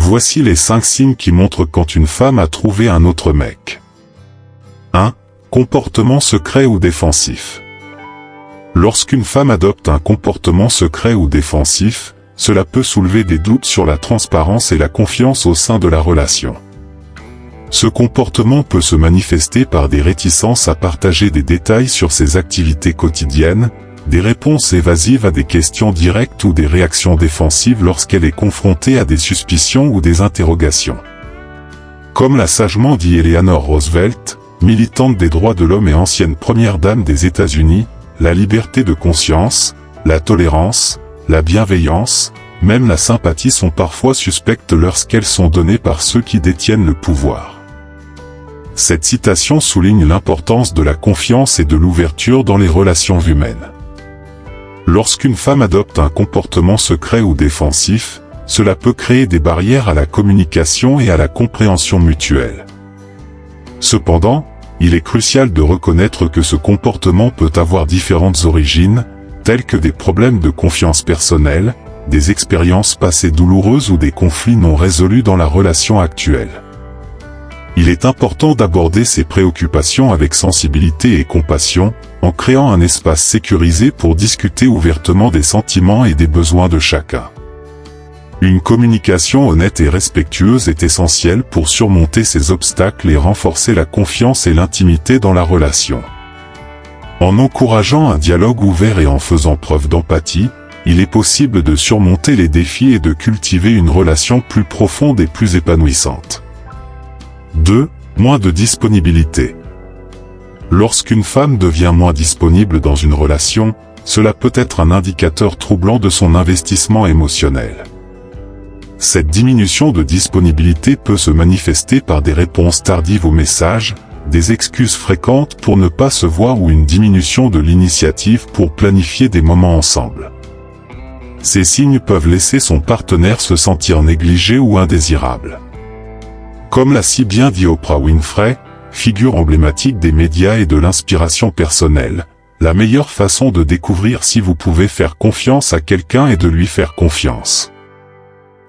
Voici les 5 signes qui montrent quand une femme a trouvé un autre mec. 1. Comportement secret ou défensif. Lorsqu'une femme adopte un comportement secret ou défensif, cela peut soulever des doutes sur la transparence et la confiance au sein de la relation. Ce comportement peut se manifester par des réticences à partager des détails sur ses activités quotidiennes, des réponses évasives à des questions directes ou des réactions défensives lorsqu'elle est confrontée à des suspicions ou des interrogations. Comme l'a sagement dit Eleanor Roosevelt, militante des droits de l'homme et ancienne première dame des États-Unis, la liberté de conscience, la tolérance, la bienveillance, même la sympathie sont parfois suspectes lorsqu'elles sont données par ceux qui détiennent le pouvoir. Cette citation souligne l'importance de la confiance et de l'ouverture dans les relations humaines. Lorsqu'une femme adopte un comportement secret ou défensif, cela peut créer des barrières à la communication et à la compréhension mutuelle. Cependant, il est crucial de reconnaître que ce comportement peut avoir différentes origines, telles que des problèmes de confiance personnelle, des expériences passées douloureuses ou des conflits non résolus dans la relation actuelle. Il est important d'aborder ces préoccupations avec sensibilité et compassion, en créant un espace sécurisé pour discuter ouvertement des sentiments et des besoins de chacun. Une communication honnête et respectueuse est essentielle pour surmonter ces obstacles et renforcer la confiance et l'intimité dans la relation. En encourageant un dialogue ouvert et en faisant preuve d'empathie, il est possible de surmonter les défis et de cultiver une relation plus profonde et plus épanouissante. 2. Moins de disponibilité. Lorsqu'une femme devient moins disponible dans une relation, cela peut être un indicateur troublant de son investissement émotionnel. Cette diminution de disponibilité peut se manifester par des réponses tardives aux messages, des excuses fréquentes pour ne pas se voir ou une diminution de l'initiative pour planifier des moments ensemble. Ces signes peuvent laisser son partenaire se sentir négligé ou indésirable. Comme l'a si bien dit Oprah Winfrey, figure emblématique des médias et de l'inspiration personnelle, la meilleure façon de découvrir si vous pouvez faire confiance à quelqu'un est de lui faire confiance.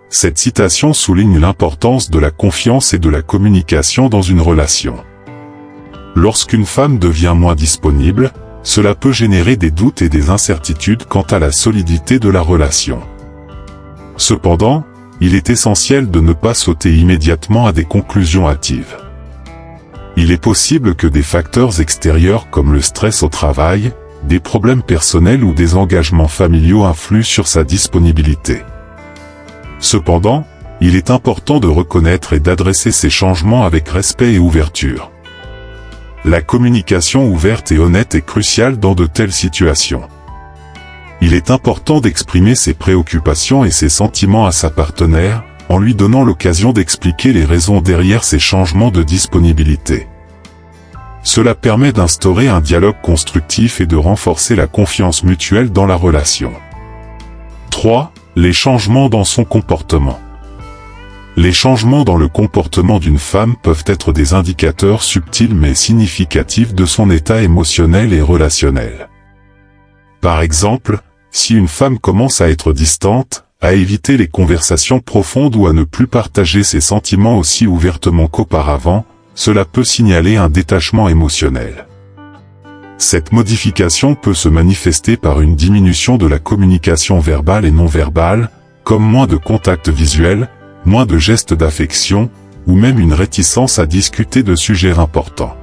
Cette citation souligne l'importance de la confiance et de la communication dans une relation. Lorsqu'une femme devient moins disponible, cela peut générer des doutes et des incertitudes quant à la solidité de la relation. Cependant, il est essentiel de ne pas sauter immédiatement à des conclusions hâtives. Il est possible que des facteurs extérieurs comme le stress au travail, des problèmes personnels ou des engagements familiaux influent sur sa disponibilité. Cependant, il est important de reconnaître et d'adresser ces changements avec respect et ouverture. La communication ouverte et honnête est cruciale dans de telles situations. Il est important d'exprimer ses préoccupations et ses sentiments à sa partenaire, en lui donnant l'occasion d'expliquer les raisons derrière ces changements de disponibilité. Cela permet d'instaurer un dialogue constructif et de renforcer la confiance mutuelle dans la relation. 3. Les changements dans son comportement. Les changements dans le comportement d'une femme peuvent être des indicateurs subtils mais significatifs de son état émotionnel et relationnel. Par exemple, si une femme commence à être distante, à éviter les conversations profondes ou à ne plus partager ses sentiments aussi ouvertement qu'auparavant, cela peut signaler un détachement émotionnel. Cette modification peut se manifester par une diminution de la communication verbale et non verbale, comme moins de contacts visuels, moins de gestes d'affection, ou même une réticence à discuter de sujets importants.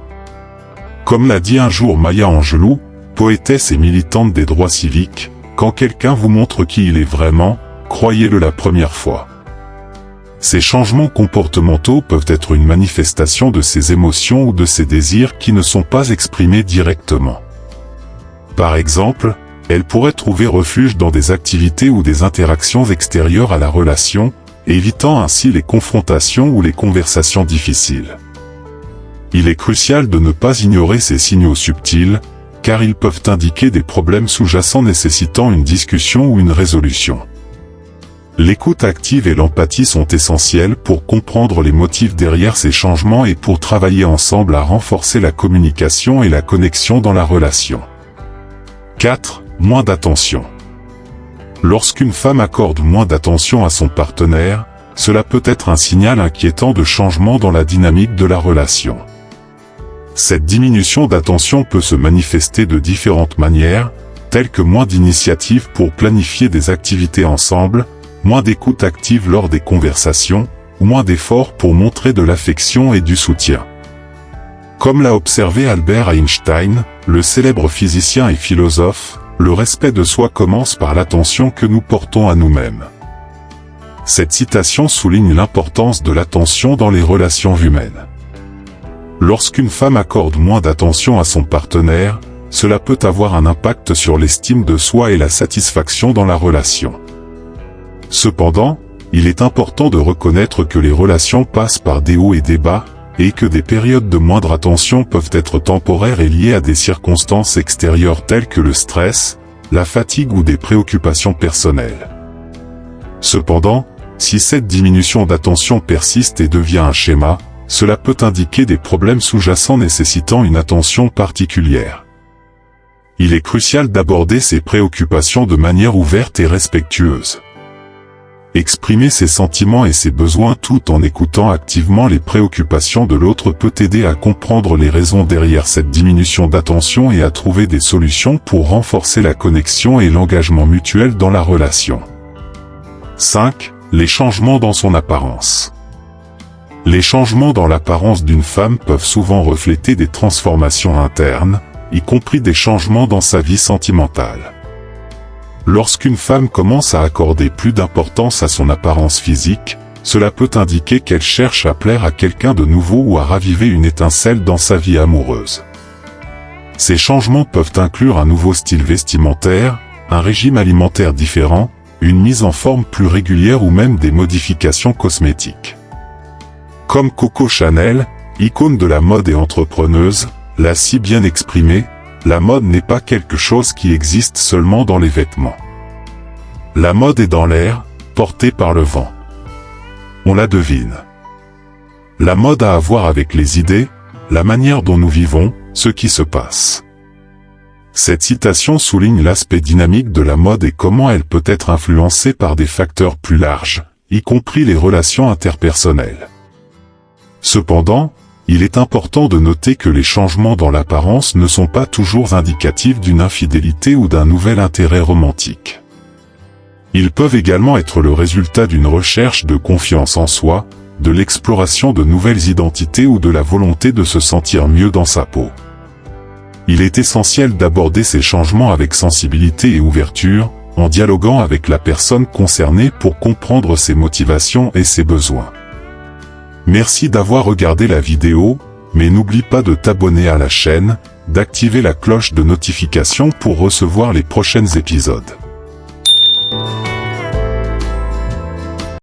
Comme l'a dit un jour Maya Angelou, poétesse et militante des droits civiques, quand quelqu'un vous montre qui il est vraiment, croyez-le la première fois. Ces changements comportementaux peuvent être une manifestation de ses émotions ou de ses désirs qui ne sont pas exprimés directement. Par exemple, elle pourrait trouver refuge dans des activités ou des interactions extérieures à la relation, évitant ainsi les confrontations ou les conversations difficiles. Il est crucial de ne pas ignorer ces signaux subtils, car ils peuvent indiquer des problèmes sous-jacents nécessitant une discussion ou une résolution. L'écoute active et l'empathie sont essentielles pour comprendre les motifs derrière ces changements et pour travailler ensemble à renforcer la communication et la connexion dans la relation. 4. Moins d'attention. Lorsqu'une femme accorde moins d'attention à son partenaire, cela peut être un signal inquiétant de changement dans la dynamique de la relation. Cette diminution d'attention peut se manifester de différentes manières, telles que moins d'initiative pour planifier des activités ensemble, moins d'écoute active lors des conversations, ou moins d'efforts pour montrer de l'affection et du soutien. Comme l'a observé Albert Einstein, le célèbre physicien et philosophe, le respect de soi commence par l'attention que nous portons à nous-mêmes. Cette citation souligne l'importance de l'attention dans les relations humaines. Lorsqu'une femme accorde moins d'attention à son partenaire, cela peut avoir un impact sur l'estime de soi et la satisfaction dans la relation. Cependant, il est important de reconnaître que les relations passent par des hauts et des bas, et que des périodes de moindre attention peuvent être temporaires et liées à des circonstances extérieures telles que le stress, la fatigue ou des préoccupations personnelles. Cependant, si cette diminution d'attention persiste et devient un schéma, cela peut indiquer des problèmes sous-jacents nécessitant une attention particulière. Il est crucial d'aborder ces préoccupations de manière ouverte et respectueuse. Exprimer ses sentiments et ses besoins tout en écoutant activement les préoccupations de l'autre peut aider à comprendre les raisons derrière cette diminution d'attention et à trouver des solutions pour renforcer la connexion et l'engagement mutuel dans la relation. 5. Les changements dans son apparence. Les changements dans l'apparence d'une femme peuvent souvent refléter des transformations internes, y compris des changements dans sa vie sentimentale. Lorsqu'une femme commence à accorder plus d'importance à son apparence physique, cela peut indiquer qu'elle cherche à plaire à quelqu'un de nouveau ou à raviver une étincelle dans sa vie amoureuse. Ces changements peuvent inclure un nouveau style vestimentaire, un régime alimentaire différent, une mise en forme plus régulière ou même des modifications cosmétiques. Comme Coco Chanel, icône de la mode et entrepreneuse, l'a si bien exprimé, la mode n'est pas quelque chose qui existe seulement dans les vêtements. La mode est dans l'air, portée par le vent. On la devine. La mode a à voir avec les idées, la manière dont nous vivons, ce qui se passe. Cette citation souligne l'aspect dynamique de la mode et comment elle peut être influencée par des facteurs plus larges, y compris les relations interpersonnelles. Cependant, il est important de noter que les changements dans l'apparence ne sont pas toujours indicatifs d'une infidélité ou d'un nouvel intérêt romantique. Ils peuvent également être le résultat d'une recherche de confiance en soi, de l'exploration de nouvelles identités ou de la volonté de se sentir mieux dans sa peau. Il est essentiel d'aborder ces changements avec sensibilité et ouverture, en dialoguant avec la personne concernée pour comprendre ses motivations et ses besoins. Merci d'avoir regardé la vidéo, mais n'oublie pas de t'abonner à la chaîne, d'activer la cloche de notification pour recevoir les prochains épisodes.